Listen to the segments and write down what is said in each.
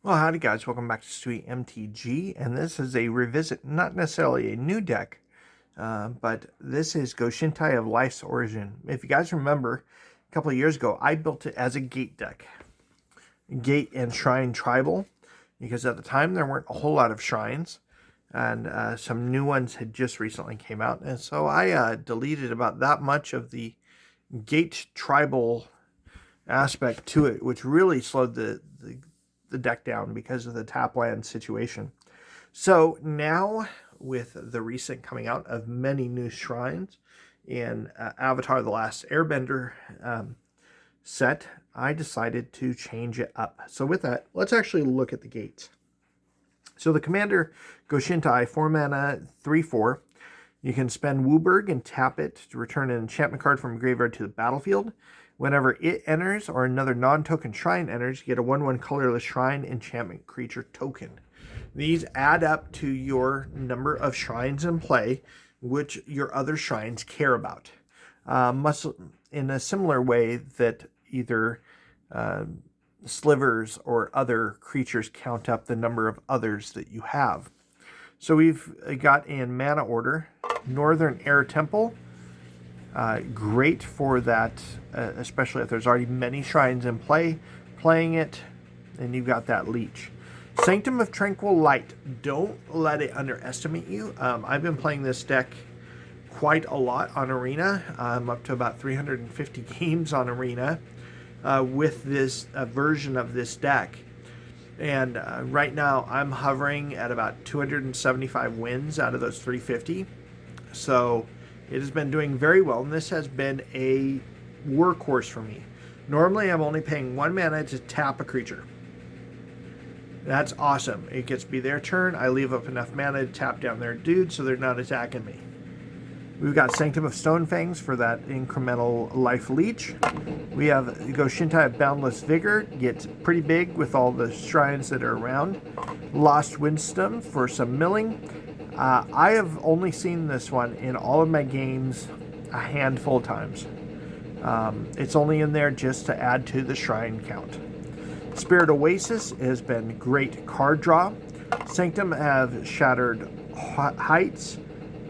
Well, howdy guys, welcome back to Sweet MTG, and this is a revisit, not necessarily a new deck, but this is Goshintai of Life's Origin. If you guys remember, a couple of years ago, I built it as a gate deck. Gate and Shrine Tribal, because at the time there weren't a whole lot of shrines, and some new ones had just recently came out, and so I deleted about that much of the gate tribal aspect to it, which really slowed the deck down because of the tap land situation. So now, with the recent coming out of many new shrines in Avatar: The Last Airbender set, I decided to change it up. So with that, let's actually look at the gates. So the commander, Goshintai, 4 mana, 3/4. You can spend Wooburg and tap it to return an enchantment card from graveyard to the battlefield. Whenever it enters or another non-token shrine enters, you get a 1/1 colorless shrine enchantment creature token. These add up to your number of shrines in play, which your other shrines care about. In a similar way that either slivers or other creatures count up the number of others that you have. So we've got in mana order, Northern Air Temple. Great for that, especially if there's already many shrines in play playing it, and you've got that leech. Sanctum of Tranquil Light. Don't let it underestimate you. I've been playing this deck quite a lot on Arena. I'm up to about 350 games on Arena with this version of this deck. And right now I'm hovering at about 275 wins out of those 350. So it has been doing very well, and this has been a workhorse for me. Normally, I'm only paying 1 mana to tap a creature. That's awesome. It gets to be their turn. I leave up enough mana to tap down their dude so they're not attacking me. We've got Sanctum of Stonefangs for that incremental life leech. We have Goshintai of Boundless Vigor. Gets pretty big with all the shrines that are around. Lost Wisdom for some milling. I have only seen this one in all of my games a handful of times. It's only in there just to add to the shrine count. Spirit Oasis has been great card draw. Sanctum have Shattered Heights.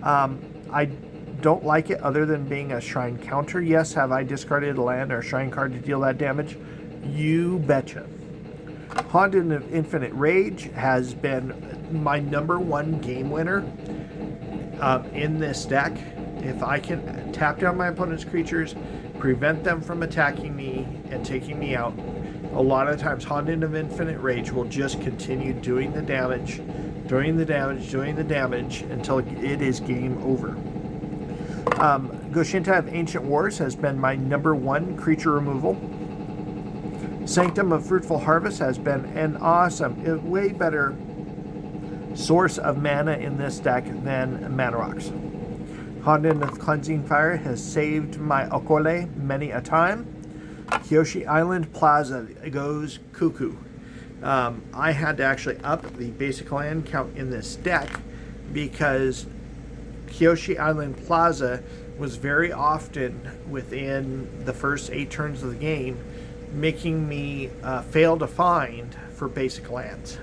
I don't like it other than being a shrine counter. Yes, have I discarded a land or a shrine card to deal that damage? You betcha. Haunted of Infinite Rage has been my #1 game winner in this deck. If I can tap down my opponent's creatures, prevent them from attacking me and taking me out, a lot of times Haunted of Infinite Rage will just continue doing the damage, doing the damage until it is game over. Goshintai of Ancient Wars has been my #1 creature removal. Sanctum of Fruitful Harvest has been an awesome, way better source of mana in this deck than Mana Rocks. Haunted of Cleansing Fire has saved my Okole many a time. Kyoshi Island Plaza goes cuckoo. I had to actually up the basic land count in this deck because Kyoshi Island Plaza was very often within the first 8 turns of the game, making me fail to find for basic lands.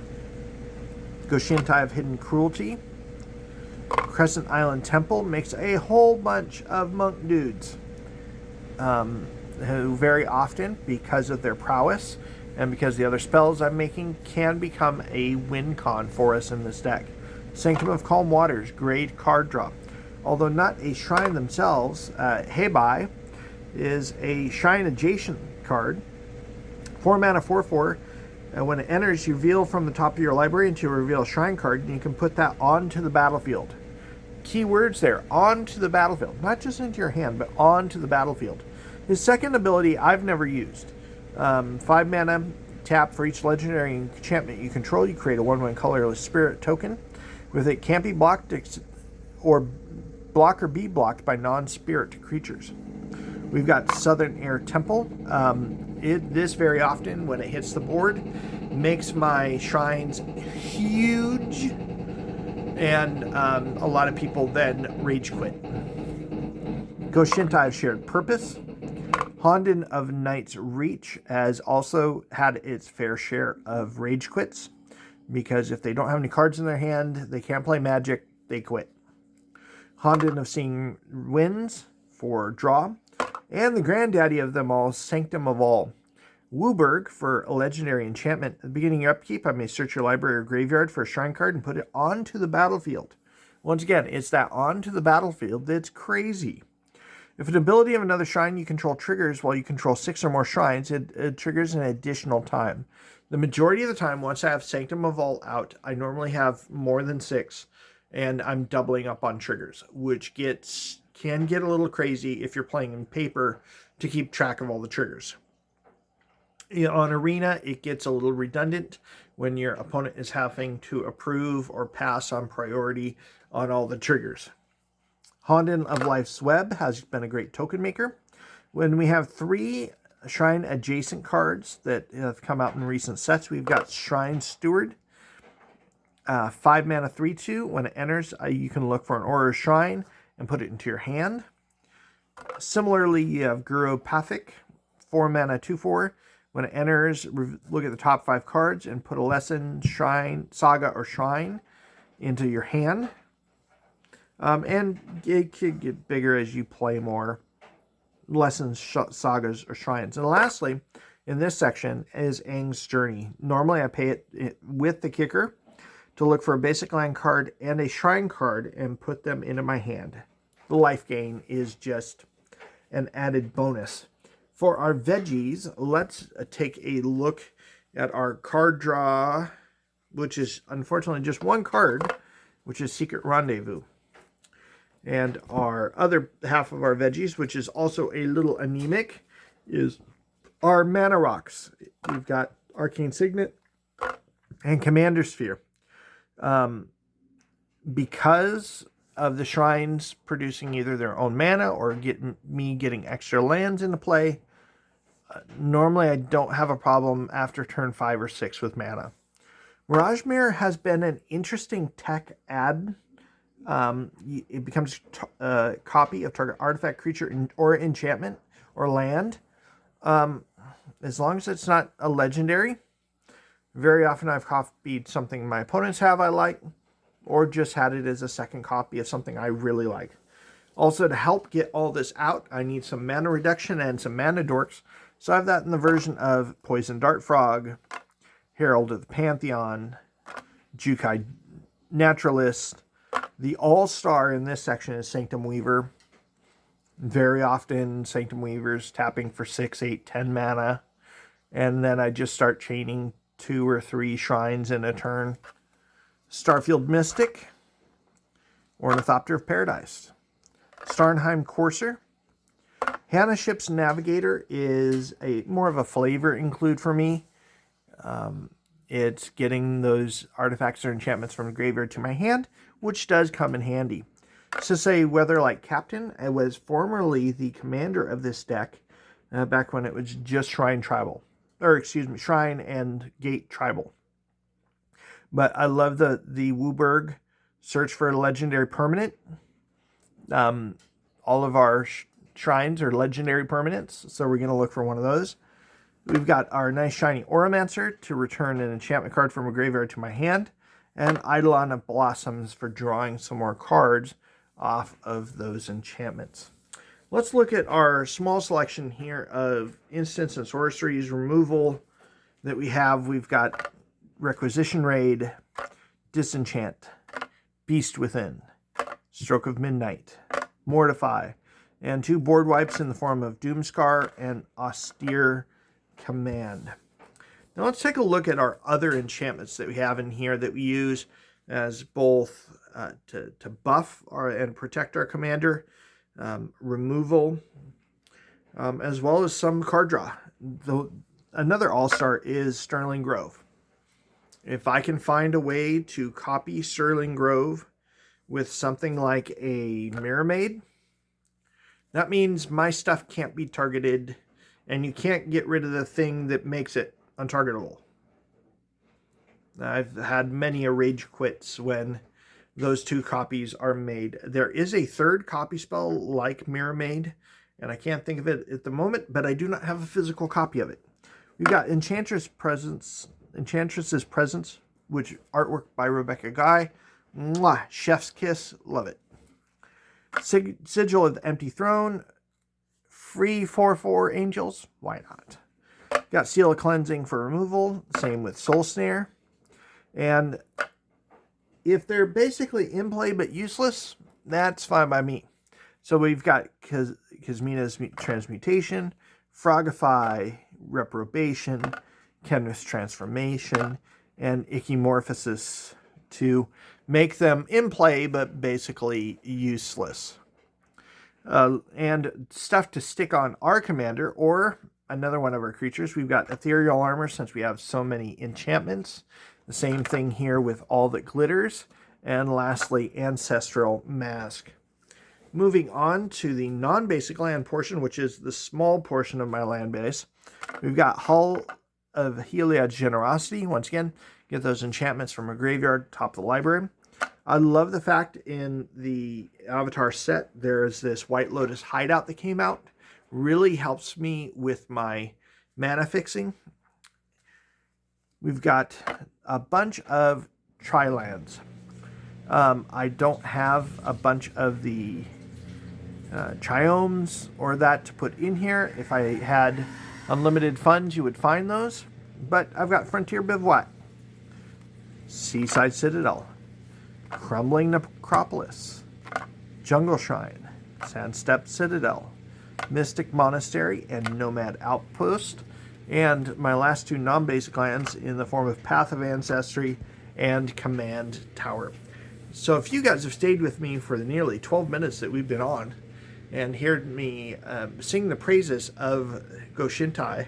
Goshintai of Hidden Cruelty. Crescent Island Temple makes a whole bunch of monk dudes who very often, because of their prowess and because the other spells I'm making, can become a win con for us in this deck. Sanctum of Calm Waters, great card draw. Although not a shrine themselves, Heibai is a shrine adjacent card. 4 mana, 4/4. When it enters, you reveal from the top of your library until you reveal a shrine card, and you can put that onto the battlefield. Key words there, onto the battlefield. Not just into your hand, but onto the battlefield. His second ability I've never used. 5 mana, tap for each legendary enchantment you control. You create a 1/1 colorless spirit token. With it, can't be blocked or be blocked by non-spirit creatures. We've got Southern Air Temple. This very often, when it hits the board, makes my shrines huge, and a lot of people then rage quit. Goshintai of Shared Purpose. Honden of Night's Reach has also had its fair share of rage quits, because if they don't have any cards in their hand, they can't play Magic, they quit. Honden of Seeing Winds for draw, and the granddaddy of them all, Sanctum of All. Wooburg for a legendary enchantment. At the beginning of your upkeep, I may search your library or graveyard for a shrine card and put it onto the battlefield. Once again, it's that onto the battlefield that's crazy. If an ability of another shrine you control triggers while you control 6 or more shrines, it triggers an additional time. The majority of the time, once I have Sanctum of All out, I normally have more than 6, and I'm doubling up on triggers, which can get a little crazy if you're playing in paper to keep track of all the triggers. On Arena, it gets a little redundant when your opponent is having to approve or pass on priority on all the triggers. Honden of Life's Web has been a great token maker. When we have 3 shrine adjacent cards that have come out in recent sets, we've got Shrine Steward, 5 mana 3/2. When it enters, you can look for an aura or shrine and put it into your hand. Similarly, you have Guropathic, 4 mana 2/4. When it enters, look at the top 5 cards and put a lesson, shrine, saga, or shrine into your hand. And it could get bigger as you play more lessons, sagas, or shrines. And lastly, in this section is Aang's Journey. Normally, I pay it with the kicker to look for a basic land card and a shrine card and put them into my hand. The life gain is just an added bonus. For our veggies, let's take a look at our card draw, which is unfortunately just one card, which is Secret Rendezvous. And our other half of our veggies, which is also a little anemic, is our mana rocks. We've got Arcane Signet and Commander Sphere. Because of the shrines producing either their own mana or getting extra lands into play, normally I don't have a problem after turn 5 or 6 with mana. Mirage Mirror has been an interesting tech add. It becomes a copy of target artifact, creature, or enchantment, or land. As long as it's not a legendary. Very often I've copied something my opponents have I like, or just had it as a second copy of something I really like. Also, to help get all this out, I need some mana reduction and some mana dorks. So I have that in the version of Poison Dart Frog, Herald of the Pantheon, Jukai Naturalist. The all-star in this section is Sanctum Weaver. Very often, Sanctum Weaver's tapping for 6, 8, 10 mana. And then I just start chaining 2 or 3 shrines in a turn. Starfield Mystic, Ornithopter of Paradise. Starnheim Courser. Hannah Ship's Navigator is more of a flavor include for me. It's getting those artifacts or enchantments from the graveyard to my hand, which does come in handy. So say Weatherlight Captain, I was formerly the commander of this deck back when it was just Shrine and Gate Tribal. But I love the Wooburg search for a legendary permanent. All of our shrines are legendary permanents, so we're going to look for one of those. We've got our nice shiny Auramancer to return an enchantment card from a graveyard to my hand, and Eidolon of Blossoms for drawing some more cards off of those enchantments. Let's look at our small selection here of instants and sorceries removal that we have. We've got Requisition Raid, Disenchant, Beast Within, Stroke of Midnight, Mortify, and 2 board wipes in the form of Doomscar and Austere Command. Now let's take a look at our other enchantments that we have in here that we use as both to buff and protect our commander, removal, as well as some card draw. Another all-star is Sterling Grove. If I can find a way to copy Sterling Grove with something like a Mirror Maid, that means my stuff can't be targeted and you can't get rid of the thing that makes it untargetable. I've had many a rage quits when those 2 copies are made. There is a third copy spell like Mirror Maid, and I can't think of it at the moment, but I do not have a physical copy of it. We've got Enchantress's Presence, which artwork by Rebecca Guy. Mwah, chef's kiss, love it. Sigil of the Empty Throne, free 4/4 angels, why not? Got Seal of Cleansing for removal, same with Soul Snare. And if they're basically in play but useless, that's fine by me. So we've got Kazmina's Transmutation, Frogify, Reprobation, Kenrith's Transformation, and Echimorphosis to make them in play but basically useless. And stuff to stick on our commander or another one of our creatures. We've got Ethereal Armor since we have so many enchantments. The same thing here with All That Glitters. And lastly, Ancestral Mask. Moving on to the non-basic land portion, which is the small portion of my land base. We've got Hull of Heliod's Generosity. Once again, get those enchantments from a graveyard, top of the library. I love the fact in the Avatar set, there's this White Lotus hideout that came out. Really helps me with my mana fixing. We've got a bunch of tri-lands. I don't have a bunch of the triomes or that to put in here. If I had unlimited funds, you would find those. But I've got Frontier Bivouac, Seaside Citadel, Crumbling Necropolis, Jungle Shrine, Sandstep Citadel, Mystic Monastery, and Nomad Outpost. And my last two non-basic lands in the form of Path of Ancestry and Command Tower. So if you guys have stayed with me for the nearly 12 minutes that we've been on and heard me sing the praises of Goshintai,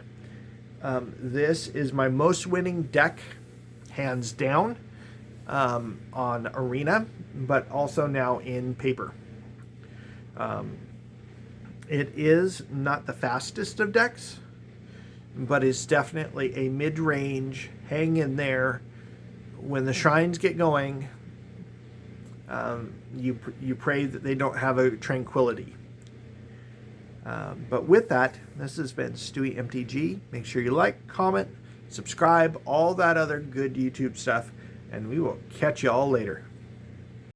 this is my most winning deck, hands down, on Arena, but also now in paper. It is not the fastest of decks, but is definitely a mid-range, hang in there. When the shrines get going, you pray that they don't have a tranquility. But with that, this has been Stewie MTG. Make sure you like, comment, subscribe, all that other good YouTube stuff, and we will catch you all later.